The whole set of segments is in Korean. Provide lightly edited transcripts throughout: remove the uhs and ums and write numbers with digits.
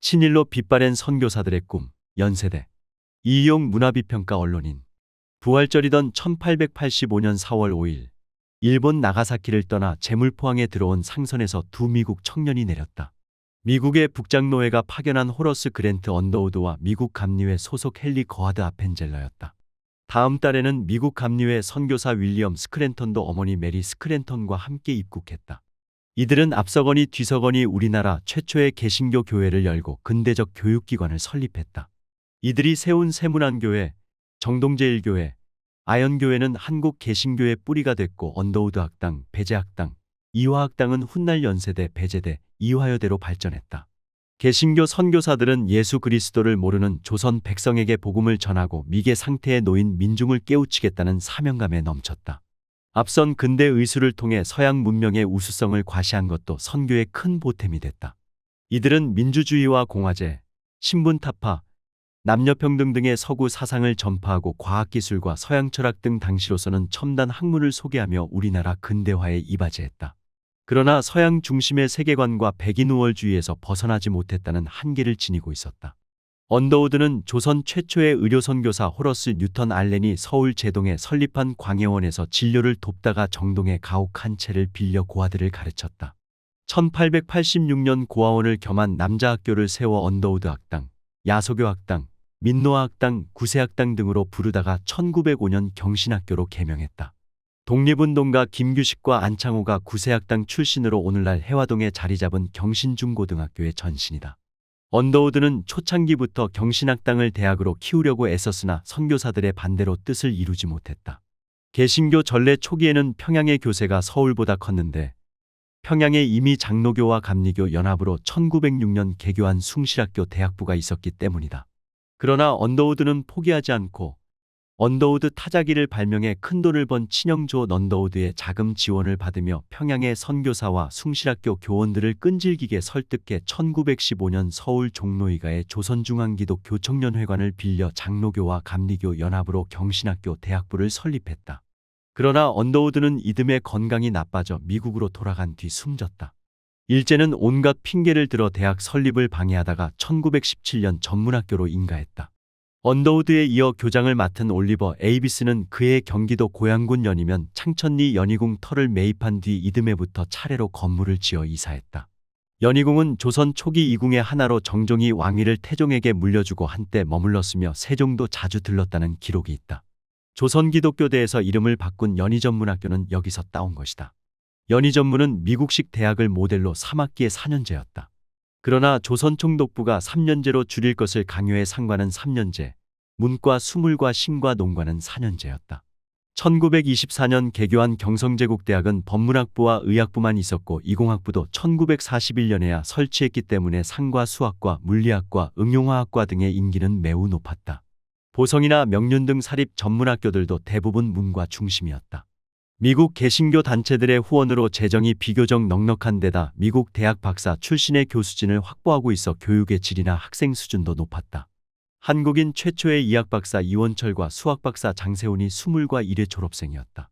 친일로 빛바랜 선교사들의 꿈, 연세대. 이희용 문화비평가 언론인. 부활절이던 1885년 4월 5일, 일본 나가사키를 떠나 제물포항에 들어온 상선에서 두 미국 청년이 내렸다. 미국의 북장노회가 파견한 호러스 그랜트 언더우드와 미국 감리회 소속 헨리 거하드 아펜젤러였다. 다음 달에는 미국 감리회 선교사 윌리엄 스크랜턴도 어머니 메리 스크랜턴과 함께 입국했다. 이들은 앞서거니 뒤서거니 우리나라 최초의 개신교 교회를 열고 근대적 교육기관을 설립했다. 이들이 세운 세문안교회, 정동제일교회, 아연교회는 한국 개신교의 뿌리가 됐고 언더우드 학당, 배제학당, 이화학당은 훗날 연세대, 배제대, 이화여대로 발전했다. 개신교 선교사들은 예수 그리스도를 모르는 조선 백성에게 복음을 전하고 미개 상태에 놓인 민중을 깨우치겠다는 사명감에 넘쳤다. 앞선 근대 의술을 통해 서양 문명의 우수성을 과시한 것도 선교의 큰 보탬이 됐다. 이들은 민주주의와 공화제, 신분타파, 남녀평등 등의 서구 사상을 전파하고 과학기술과 서양 철학 등 당시로서는 첨단 학문을 소개하며 우리나라 근대화에 이바지했다. 그러나 서양 중심의 세계관과 백인우월주의에서 벗어나지 못했다는 한계를 지니고 있었다. 언더우드는 조선 최초의 의료선교사 호러스 뉴턴 알렌이 서울 제동에 설립한 광해원에서 진료를 돕다가 정동의 가옥 한 채를 빌려 고아들을 가르쳤다. 1886년 고아원을 겸한 남자학교를 세워 언더우드 학당, 야소교 학당, 민노아 학당, 구세학당 등으로 부르다가 1905년 경신학교로 개명했다. 독립운동가 김규식과 안창호가 구세학당 출신으로 오늘날 해화동에 자리 잡은 경신중고등학교의 전신이다. 언더우드는 초창기부터 경신학당을 대학으로 키우려고 애썼으나 선교사들의 반대로 뜻을 이루지 못했다. 개신교 전래 초기에는 평양의 교세가 서울보다 컸는데 평양에 이미 장로교와 감리교 연합으로 1906년 개교한 숭실학교 대학부가 있었기 때문이다. 그러나 언더우드는 포기하지 않고 언더우드 타자기를 발명해 큰돈을 번 친형 조 언더우드의 자금 지원을 받으며 평양의 선교사와 숭실학교 교원들을 끈질기게 설득해 1915년 서울 종로이가의 조선중앙기독교청년회관을 빌려 장로교와 감리교 연합으로 경신학교 대학부를 설립했다. 그러나 언더우드는 이듬해 건강이 나빠져 미국으로 돌아간 뒤 숨졌다. 일제는 온갖 핑계를 들어 대학 설립을 방해하다가 1917년 전문학교로 인가했다. 언더우드에 이어 교장을 맡은 올리버 에이비스는 그의 경기도 고향군 연이면 창천리 연희궁 터를 매입한 뒤 이듬해부터 차례로 건물을 지어 이사했다. 연희궁은 조선 초기 이궁의 하나로 정종이 왕위를 태종에게 물려주고 한때 머물렀으며 세종도 자주 들렀다는 기록이 있다. 조선기독교대에서 이름을 바꾼 연희전문학교는 여기서 따온 것이다. 연희전문은 미국식 대학을 모델로 3학기의 4년제였다. 그러나 조선총독부가 3년제로 줄일 것을 강요해 상관은 3년제, 문과 수물과 신과 농과는 4년제였다. 1924년 개교한 경성제국대학은 법문학부와 의학부만 있었고 이공학부도 1941년에야 설치했기 때문에 상과 수학과 물리학과 응용화학과 등의 인기는 매우 높았다. 보성이나 명륜 등 사립 전문학교들도 대부분 문과 중심이었다. 미국 개신교 단체들의 후원으로 재정이 비교적 넉넉한 데다 미국 대학 박사 출신의 교수진을 확보하고 있어 교육의 질이나 학생 수준도 높았다. 한국인 최초의 이학 박사 이원철과 수학 박사 장세훈이 수물과 일회 졸업생이었다.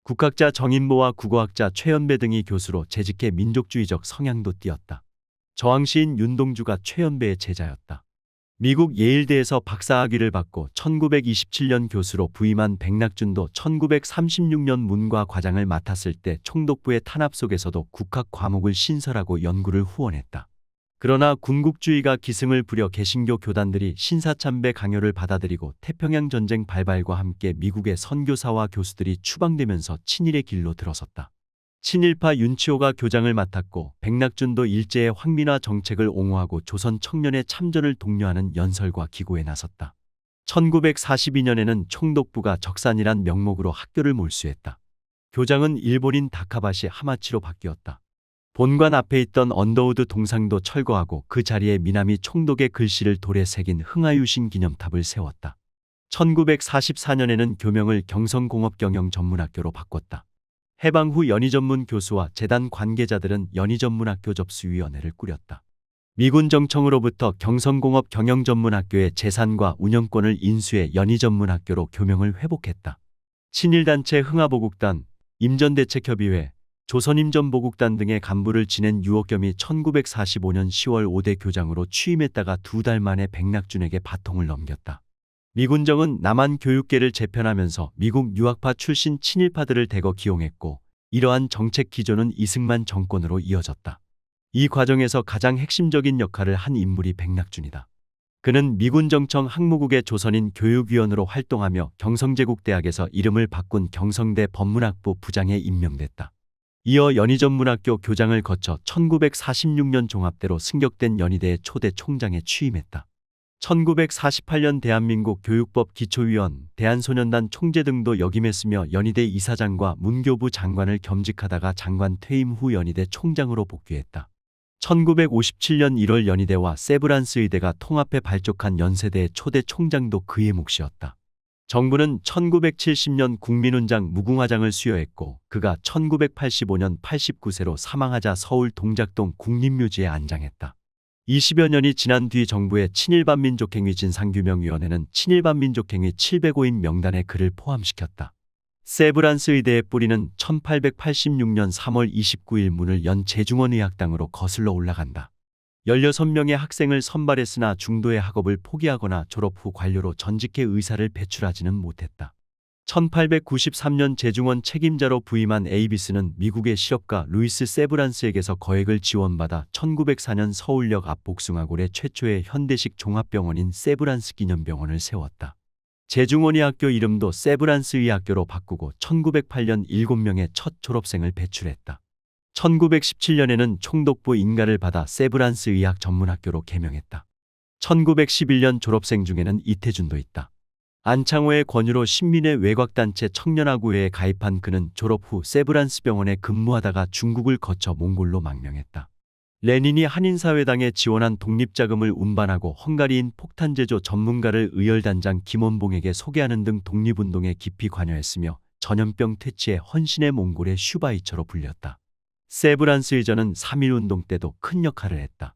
국학자 정인보와 국어학자 최연배 등이 교수로 재직해 민족주의적 성향도 띄었다. 저항시인 윤동주가 최연배의 제자였다. 미국 예일대에서 박사학위를 받고 1927년 교수로 부임한 백낙준도 1936년 문과 과장을 맡았을 때 총독부의 탄압 속에서도 국학 과목을 신설하고 연구를 후원했다. 그러나 군국주의가 기승을 부려 개신교 교단들이 신사참배 강요를 받아들이고 태평양 전쟁 발발과 함께 미국의 선교사와 교수들이 추방되면서 친일의 길로 들어섰다. 친일파 윤치호가 교장을 맡았고 백낙준도 일제의 황민화 정책을 옹호하고 조선 청년의 참전을 독려하는 연설과 기고에 나섰다. 1942년에는 총독부가 적산이란 명목으로 학교를 몰수했다. 교장은 일본인 다카바시 하마치로 바뀌었다. 본관 앞에 있던 언더우드 동상도 철거하고 그 자리에 미나미 총독의 글씨를 돌에 새긴 흥하유신 기념탑을 세웠다. 1944년에는 교명을 경성공업경영전문학교로 바꿨다. 해방 후 연희전문 교수와 재단 관계자들은 연희전문학교 접수위원회를 꾸렸다. 미군 정청으로부터 경성공업 경영전문학교의 재산과 운영권을 인수해 연희전문학교로 교명을 회복했다. 친일단체 흥하보국단, 임전대책협의회, 조선임전보국단 등의 간부를 지낸 유억겸이 1945년 10월 5대 교장으로 취임했다가 2달 만에 백낙준에게 바통을 넘겼다. 미군정은 남한 교육계를 재편하면서 미국 유학파 출신 친일파들을 대거 기용했고 이러한 정책 기조는 이승만 정권으로 이어졌다. 이 과정에서 가장 핵심적인 역할을 한 인물이 백낙준이다. 그는 미군정청 항무국의 조선인 교육위원으로 활동하며 경성제국대학에서 이름을 바꾼 경성대 법문학부 부장에 임명됐다. 이어 연희전문학교 교장을 거쳐 1946년 종합대로 승격된 연희대의 초대 총장에 취임했다. 1948년 대한민국 교육법 기초위원, 대한소년단 총재 등도 역임했으며 연희대 이사장과 문교부 장관을 겸직하다가 장관 퇴임 후 연희대 총장으로 복귀했다. 1957년 1월 연희대와 세브란스 의대가 통합해 발족한 연세대의 초대 총장도 그의 몫이었다. 정부는 1970년 국민훈장 무궁화장을 수여했고 그가 1985년 89세로 사망하자 서울 동작동 국립묘지에 안장했다. 20여 년이 지난 뒤 정부의 친일반민족행위 진상규명위원회는 친일반민족행위 705인 명단에 그를 포함시켰다. 세브란스 의대의 뿌리는 1886년 3월 29일 문을 연 제중원의학당으로 거슬러 올라간다. 16명의 학생을 선발했으나 중도의 학업을 포기하거나 졸업 후 관료로 전직해 의사를 배출하지는 못했다. 1893년 제중원 책임자로 부임한 에이비스는 미국의 실업가 루이스 세브란스에게서 거액을 지원받아 1904년 서울역 앞 복숭아골에 최초의 현대식 종합병원인 세브란스 기념병원을 세웠다. 제중원의 학교 이름도 세브란스 의학교로 바꾸고 1908년 7명의 첫 졸업생을 배출했다. 1917년에는 총독부 인가를 받아 세브란스 의학 전문학교로 개명했다. 1911년 졸업생 중에는 이태준도 있다. 안창호의 권유로 신민의 외곽단체 청년아구회에 가입한 그는 졸업 후 세브란스 병원에 근무하다가 중국을 거쳐 몽골로 망명했다. 레닌이 한인사회당에 지원한 독립자금을 운반하고 헝가리인 폭탄제조 전문가를 의열단장 김원봉에게 소개하는 등 독립운동에 깊이 관여했으며 전염병 퇴치에 헌신의 몽골의 슈바이처로 불렸다. 세브란스 의전은 3.1운동 때도 큰 역할을 했다.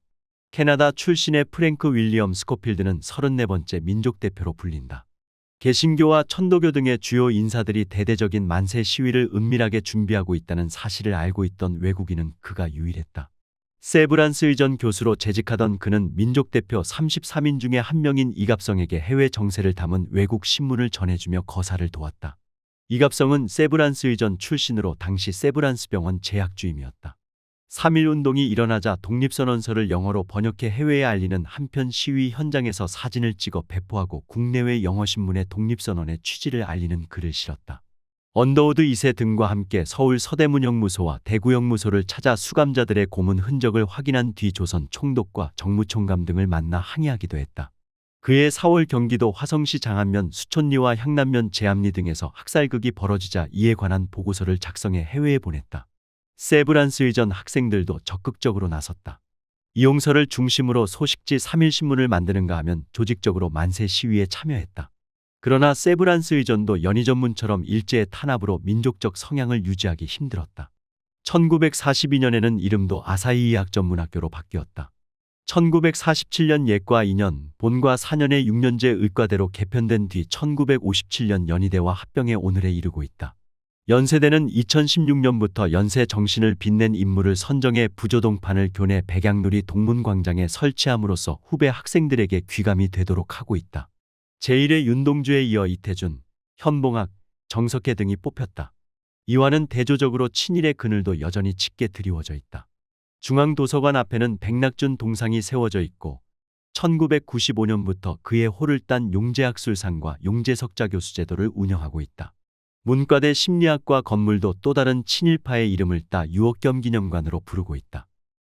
캐나다 출신의 프랭크 윌리엄 스코필드는 34번째 민족대표로 불린다. 개신교와 천도교 등의 주요 인사들이 대대적인 만세 시위를 은밀하게 준비하고 있다는 사실을 알고 있던 외국인은 그가 유일했다. 세브란스 의전 교수로 재직하던 그는 민족대표 33인 중에 한 명인 이갑성에게 해외 정세를 담은 외국 신문을 전해주며 거사를 도왔다. 이갑성은 세브란스 의전 출신으로 당시 세브란스 병원 제약주임이었다. 3.1운동이 일어나자 독립선언서를 영어로 번역해 해외에 알리는 한편 시위 현장에서 사진을 찍어 배포하고 국내외 영어신문에 독립선언의 취지를 알리는 글을 실었다. 언더우드 2세 등과 함께 서울 서대문형무소와 대구형무소를 찾아 수감자들의 고문 흔적을 확인한 뒤 조선 총독과 정무총감 등을 만나 항의하기도 했다. 그해 4월 경기도 화성시 장안면 수촌리와 향남면 제암리 등에서 학살극이 벌어지자 이에 관한 보고서를 작성해 해외에 보냈다. 세브란스 의전 학생들도 적극적으로 나섰다. 이용서를 중심으로 소식지 3.1신문을 만드는가 하면 조직적으로 만세 시위에 참여했다. 그러나 세브란스 의전도 연희전문처럼 일제의 탄압으로 민족적 성향을 유지하기 힘들었다. 1942년에는 이름도 아사히 의학전문학교로 바뀌었다. 1947년 예과 2년, 본과 4년의 6년제 의과대로 개편된 뒤 1957년 연희대와 합병해 오늘에 이르고 있다. 연세대는 2016년부터 연세 정신을 빛낸 인물을 선정해 부조동판을 교내 백양누리 동문광장에 설치함으로써 후배 학생들에게 귀감이 되도록 하고 있다. 제1회 윤동주에 이어 이태준, 현봉학, 정석해 등이 뽑혔다. 이와는 대조적으로 친일의 그늘도 여전히 짙게 드리워져 있다. 중앙도서관 앞에는 백낙준 동상이 세워져 있고 1995년부터 그의 호를 딴 용재학술상과 용재석자교수 제도를 운영하고 있다. 문과대 심리학과 건물도 또 다른 친일파의 이름을 따 유억겸 기념관으로 부르고 있다.